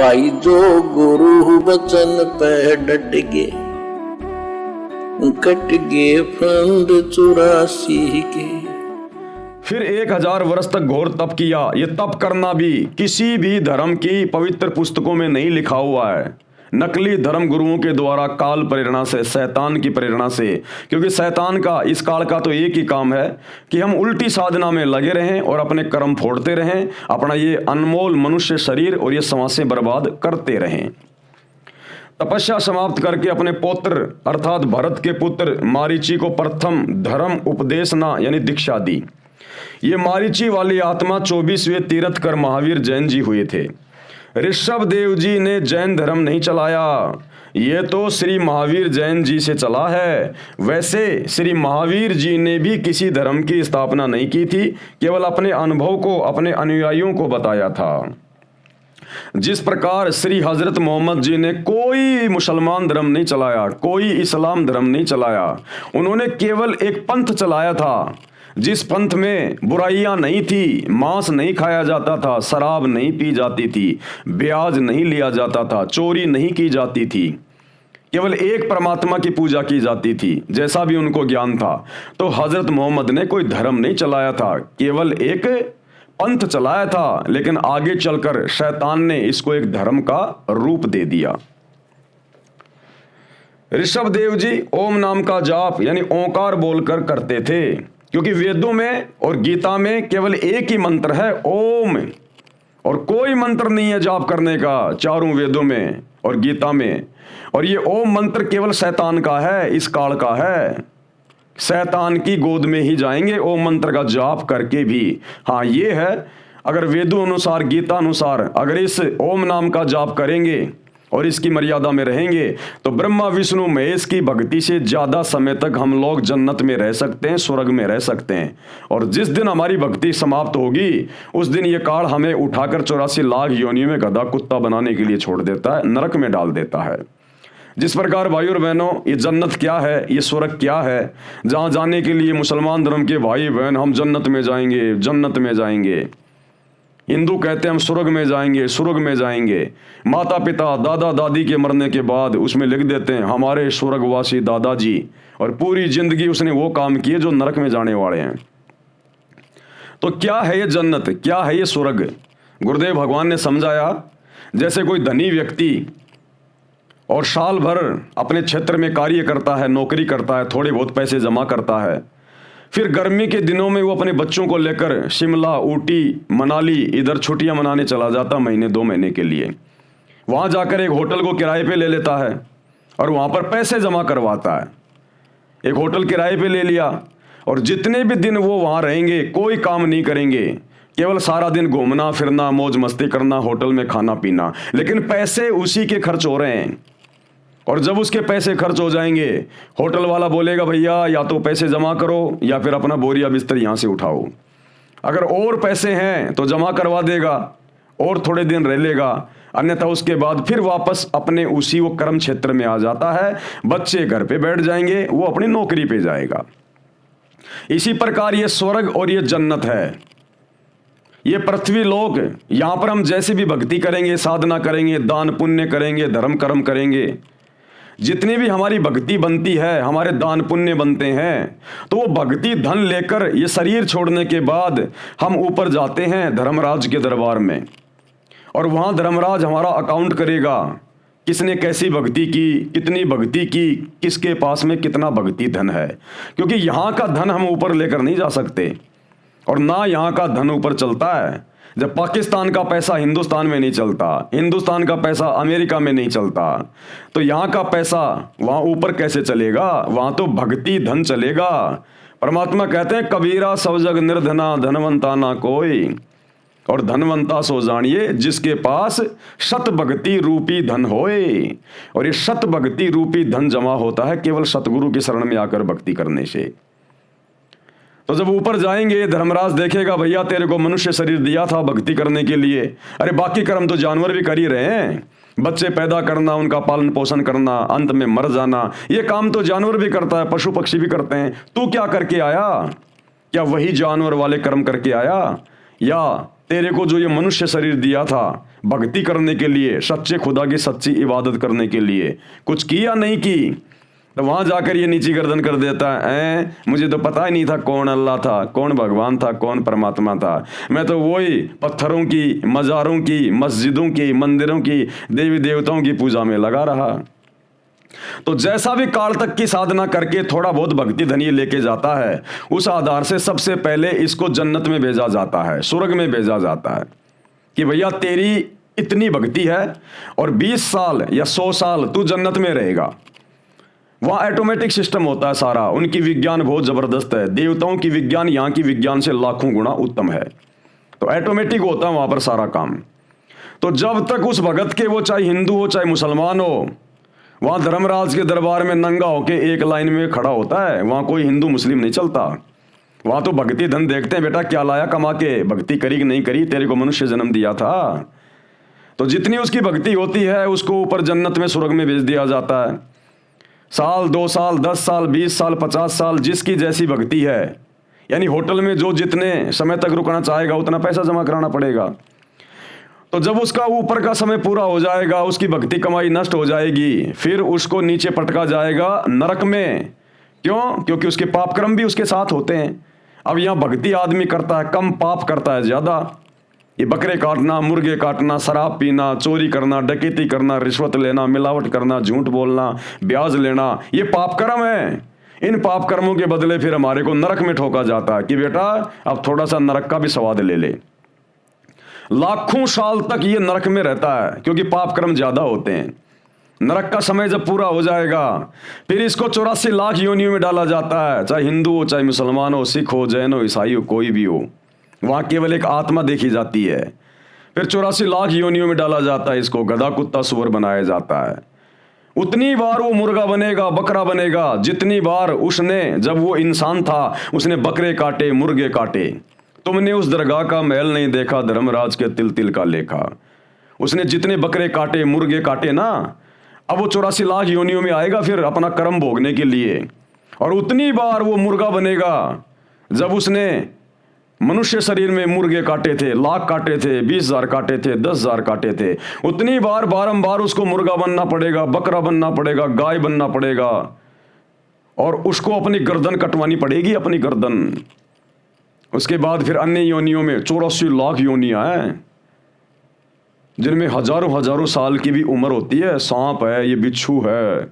भाई जो गुरु वचन पे डट गे, कट गे फंद 84 के। फिर 1000 वर्ष तक घोर तप किया। ये तप करना भी किसी भी धर्म की पवित्र पुस्तकों में नहीं लिखा हुआ है, नकली धर्म गुरुओं के द्वारा काल प्रेरणा से, शैतान की प्रेरणा से। क्योंकि शैतान का इस काल का तो एक ही काम है कि हम उल्टी साधना में लगे रहें और अपने कर्म फोड़ते रहें, अपना ये अनमोल मनुष्य शरीर और ये सांसें बर्बाद करते रहें। तपस्या समाप्त करके अपने पौत्र अर्थात भरत के पुत्र मारीची को प्रथम धर्म उपदेशना यानी दीक्षा दी। ये मारीची वाली आत्मा 24वें तीर्थकर महावीर जैन जी हुए थे। ऋषभ देव जी ने जैन धर्म नहीं चलाया, ये तो श्री महावीर जैन जी से चला है। वैसे श्री महावीर जी ने भी किसी धर्म की स्थापना नहीं की थी, केवल अपने अनुभव को अपने अनुयायियों को बताया था। जिस प्रकार श्री हजरत मोहम्मद जी ने कोई मुसलमान धर्म नहीं चलाया, कोई इस्लाम धर्म नहीं चलाया, उन्होंने केवल एक पंथ चलाया था जिस पंथ में बुराइयां नहीं थी, मांस नहीं खाया जाता था, शराब नहीं पी जाती थी, ब्याज नहीं लिया जाता था, चोरी नहीं की जाती थी, केवल एक परमात्मा की पूजा की जाती थी, जैसा भी उनको ज्ञान था। तो हजरत मोहम्मद ने कोई धर्म नहीं चलाया था, केवल एक पंथ चलाया था। लेकिन आगे चलकर शैतान ने इसको एक धर्म का रूप दे दिया। ऋषभ देव जी ओम नाम का जाप यानी ओंकार बोलकर करते थे, क्योंकि वेदों में और गीता में केवल एक ही मंत्र है ओम, और कोई मंत्र नहीं है जाप करने का चारों वेदों में और गीता में। और ये ओम मंत्र केवल शैतान का है, इस काल का है। शैतान की गोद में ही जाएंगे ओम मंत्र का जाप करके भी। हाँ ये है, अगर वेदों अनुसार गीता अनुसार अगर इस ओम नाम का जाप करेंगे और इसकी मर्यादा में रहेंगे तो ब्रह्मा विष्णु महेश की भक्ति से ज्यादा समय तक हम लोग जन्नत में रह सकते हैं, स्वर्ग में रह सकते हैं। और जिस दिन हमारी भक्ति समाप्त होगी उस दिन ये काल हमें उठाकर 84 लाख योनियों में गधा कुत्ता बनाने के लिए छोड़ देता है, नरक में डाल देता है। जिस प्रकार भाई और बहनों ये जन्नत क्या है, ये स्वर्ग क्या है, जहां जाने के लिए मुसलमान धर्म के भाई बहन हम जन्नत में जाएंगे, जन्नत में जाएंगे, हिंदू कहते हैं हम स्वर्ग में जाएंगे, स्वर्ग में जाएंगे। माता पिता दादा दादी के मरने के बाद उसमें लिख देते हैं हमारे स्वर्गवासी दादाजी, और पूरी जिंदगी उसने वो काम किए जो नरक में जाने वाले हैं। तो क्या है ये जन्नत, क्या है ये स्वर्ग? गुरुदेव भगवान ने समझाया, जैसे कोई धनी व्यक्ति और साल भर अपने क्षेत्र में कार्य करता है, नौकरी करता है, थोड़े बहुत पैसे जमा करता है, फिर गर्मी के दिनों में वो अपने बच्चों को लेकर शिमला, ऊटी, मनाली इधर छुट्टियां मनाने चला जाता महीने 2 महीने के लिए। वहाँ जाकर एक होटल को किराए पे ले लेता है और वहाँ पर पैसे जमा करवाता है। एक होटल किराए पे ले लिया और जितने भी दिन वो वहाँ रहेंगे कोई काम नहीं करेंगे, केवल सारा दिन घूमना फिरना, मौज मस्ती करना, होटल में खाना पीना, लेकिन पैसे उसी के खर्च हो रहे हैं। और जब उसके पैसे खर्च हो जाएंगे होटल वाला बोलेगा भैया या तो पैसे जमा करो या फिर अपना बोरिया बिस्तर यहाँ से उठाओ। अगर और पैसे हैं तो जमा करवा देगा और थोड़े दिन रह लेगा, अन्यथा उसके बाद फिर वापस अपने उसी वो कर्म क्षेत्र में आ जाता है। बच्चे घर पे बैठ जाएंगे, वो अपनी नौकरी पे जाएगा। इसी प्रकार ये स्वर्ग और ये जन्नत है, ये पृथ्वी लोक। यहाँ पर हम जैसे भी भक्ति करेंगे, साधना करेंगे, दान पुण्य करेंगे, धर्म कर्म करेंगे, जितनी भी हमारी भक्ति बनती है, हमारे दान पुण्य बनते हैं, तो वो भक्ति धन लेकर ये शरीर छोड़ने के बाद हम ऊपर जाते हैं धर्मराज के दरबार में, और वहाँ धर्मराज हमारा अकाउंट करेगा, किसने कैसी भक्ति की, कितनी भक्ति की, किसके पास में कितना भक्ति धन है। क्योंकि यहाँ का धन हम ऊपर लेकर नहीं जा सकते और ना यहाँ का धन ऊपर चलता है। जब पाकिस्तान का पैसा हिंदुस्तान में नहीं चलता, हिंदुस्तान का पैसा अमेरिका में नहीं चलता, तो यहाँ का पैसा वहाँ ऊपर कैसे चलेगा? वहाँ तो भक्ति धन चलेगा। परमात्मा कहते हैं कबीरा सब जग निर्धना धनवंता ना कोई, और धनवंता सो जानिए जिसके पास शत भक्ति रूपी धन होए। और ये शत भक्ति रूपी धन जमा होता है केवल सतगुरु की शरण में आकर भक्ति करने से। तो जब ऊपर जाएंगे धर्मराज देखेगा भैया तेरे को मनुष्य शरीर दिया था भक्ति करने के लिए, अरे बाकी कर्म तो जानवर भी कर ही रहे हैं, बच्चे पैदा करना, उनका पालन पोषण करना, अंत में मर जाना, ये काम तो जानवर भी करता है, पशु पक्षी भी करते हैं। तू क्या करके आया? क्या वही जानवर वाले कर्म करके आया, या तेरे को जो ये मनुष्य शरीर दिया था भक्ति करने के लिए, सच्चे खुदा की सच्ची इबादत करने के लिए कुछ किया नहीं की, तो वहां जाकर ये नीची गर्दन कर देता है, मुझे तो पता ही नहीं था कौन अल्लाह था, कौन भगवान था, कौन परमात्मा था। मैं तो वही पत्थरों की, मज़ारों की, मस्जिदों की, मंदिरों की, देवी देवताओं की पूजा में लगा रहा। तो जैसा भी काल तक की साधना करके थोड़ा बहुत भक्ति धनी लेके जाता है, उस आधार से सबसे पहले इसको जन्नत में भेजा जाता है, स्वर्ग में भेजा जाता है कि भैया तेरी इतनी भक्ति है और 20 साल या 100 साल तू जन्नत में रहेगा। वहाँ ऑटोमेटिक सिस्टम होता है सारा। उनकी विज्ञान बहुत ज़बरदस्त है, देवताओं की विज्ञान यहाँ की विज्ञान से लाखों गुना उत्तम है। तो ऑटोमेटिक होता है वहाँ पर सारा काम। तो जब तक उस भगत के, वो चाहे हिंदू हो चाहे मुसलमान हो, वहाँ धर्मराज के दरबार में नंगा होके एक लाइन में खड़ा होता है, वहाँ कोई हिंदू मुस्लिम नहीं चलता। वहाँ तो भक्ति धन देखते हैं, बेटा क्या लाया कमा के, भक्ति करी कि नहीं करी, तेरे को मनुष्य जन्म दिया था। तो जितनी उसकी भक्ति होती है उसको ऊपर जन्नत में, स्वर्ग में भेज दिया जाता है। साल, 2 साल, 10 साल, 20 साल, 50 साल, जिसकी जैसी भक्ति है, यानी होटल में जो जितने समय तक रुकना चाहेगा उतना पैसा जमा कराना पड़ेगा। तो जब उसका ऊपर का समय पूरा हो जाएगा, उसकी भक्ति कमाई नष्ट हो जाएगी, फिर उसको नीचे पटका जाएगा नरक में। क्यों? क्योंकि उसके पाप कर्म भी उसके साथ होते हैं। अब यहाँ भक्ति आदमी करता है कम, पाप करता है ज़्यादा। ये बकरे काटना, मुर्गे काटना, शराब पीना, चोरी करना, डकैती करना, रिश्वत लेना, मिलावट करना, झूठ बोलना, ब्याज लेना, ये पाप कर्म है। इन पाप कर्मों के बदले फिर हमारे को नरक में ठोका जाता है कि बेटा अब थोड़ा सा नरक का भी स्वाद ले ले। लाखों साल तक ये नरक में रहता है क्योंकि पाप कर्म ज्यादा होते हैं। नरक का समय जब पूरा हो जाएगा फिर इसको 84 लाख योनियों में डाला जाता है, चाहे हिंदू हो, चाहे मुसलमान हो, सिख हो, जैन हो, ईसाई हो, कोई भी हो। वहाँ केवल एक आत्मा देखी जाती है। फिर 84 लाख योनियों में डाला जाता है, इसको गधा, कुत्ता, सुअर बनाया जाता है। उतनी बार वो मुर्गा बनेगा, बकरा बनेगा, जितनी बार उसने, जब वो इंसान था, उसने बकरे काटे, मुर्गे काटे। तुमने उस दरगाह का महल नहीं देखा, धर्मराज के तिल तिल का लेखा। उसने जितने बकरे काटे, मुर्गे काटे ना, अब वो 84 लाख योनियों में आएगा फिर अपना कर्म भोगने के लिए। और उतनी बार वो मुर्गा बनेगा जब उसने मनुष्य शरीर में मुर्गे काटे थे, लाख काटे थे, 20,000 काटे थे, 10,000 काटे थे। उतनी बार बारंबार उसको मुर्गा बनना पड़ेगा, बकरा बनना पड़ेगा, गाय बनना पड़ेगा, और उसको अपनी गर्दन कटवानी पड़ेगी, अपनी गर्दन। उसके बाद फिर अन्य योनियों में 84 लाख योनियां हैं जिनमें हजारों हजारों साल की भी उम्र होती है। सांप है, ये बिच्छू है।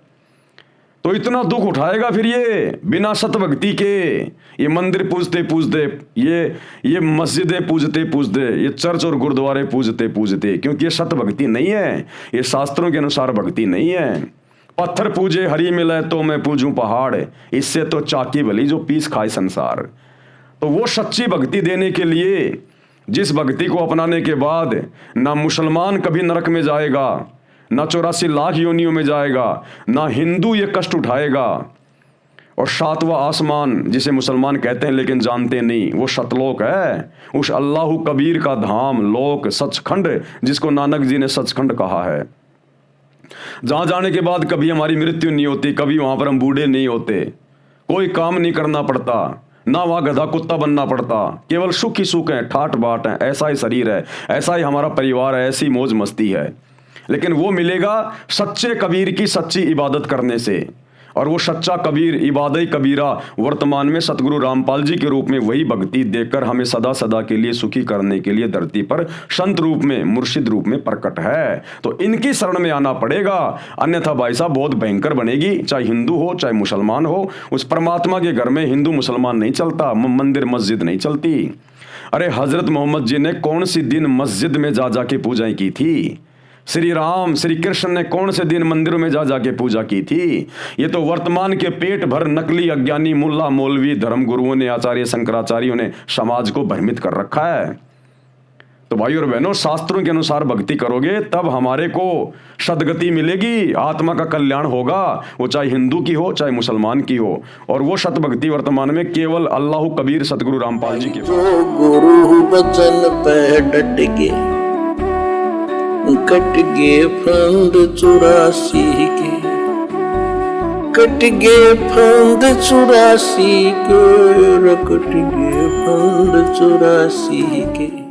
तो इतना दुख उठाएगा फिर ये बिना सत भक्ति के। ये मंदिर पूजते पूजते, ये मस्जिदें पूजते पूजते, ये चर्च और गुरुद्वारे पूजते पूजते, क्योंकि ये सत भक्ति नहीं है, ये शास्त्रों के अनुसार भक्ति नहीं है। पत्थर पूजे हरी मिले तो मैं पूजूं पहाड़, इससे तो चाकी भली जो पीस खाए संसार। तो वो सच्ची भक्ति देने के लिए, जिस भक्ति को अपनाने के बाद ना मुसलमान कभी नरक में जाएगा, ना 84 लाख योनियों में जाएगा, ना हिंदू ये कष्ट उठाएगा। और 7वां आसमान जिसे मुसलमान कहते हैं लेकिन जानते नहीं, वो सतलोक है, उस अल्लाह कबीर का धाम, लोक, सचखंड, जिसको नानक जी ने सचखंड कहा है। जहां जाने के बाद कभी हमारी मृत्यु नहीं होती, कभी वहां पर हम बूढ़े नहीं होते, कोई काम नहीं करना पड़ता, ना वहाँ गधा कुत्ता बनना पड़ता, केवल सुख ही सुख है, ठाट बाट है, ऐसा ही शरीर है, ऐसा ही हमारा परिवार है, ऐसी मौज मस्ती है। लेकिन वो मिलेगा सच्चे कबीर की सच्ची इबादत करने से। और वो सच्चा कबीर, इबादत कबीरा, वर्तमान में सतगुरु रामपाल जी के रूप में वही भक्ति देकर हमें सदा सदा के लिए सुखी करने के लिए धरती पर संत रूप में, मुर्शिद रूप में प्रकट है। तो इनकी शरण में आना पड़ेगा, अन्यथा भाई साहब बहुत भयंकर बनेगी। चाहे हिंदू हो चाहे मुसलमान हो, उस परमात्मा के घर में हिंदू मुसलमान नहीं चलता, मंदिर मस्जिद नहीं चलती। अरे हजरत मोहम्मद जी ने कौन सी दिन मस्जिद में जा जाके पूजाएं की थी? श्री राम, श्री कृष्ण ने कौन से दिन मंदिरों में जा जाके पूजा की थी? ये तो वर्तमान के पेट भर नकली अज्ञानी मुल्ला मौलवी धर्म गुरुओं ने, आचार्य शंकराचार्यों ने समाज को भ्रमित कर रखा है। तो भाई और बहनों, शास्त्रों के अनुसार भक्ति करोगे तब हमारे को सदगति मिलेगी, आत्मा का कल्याण होगा, वो चाहे हिंदू की हो चाहे मुसलमान की हो। और वो सत भक्ति वर्तमान में केवल अल्लाह कबीर सतगुरु रामपाल जी के। जो गुरु बचन पे डट के, कट गे फंद 84 के, कट गे फंद 84 के, कट गे फंद 84 के।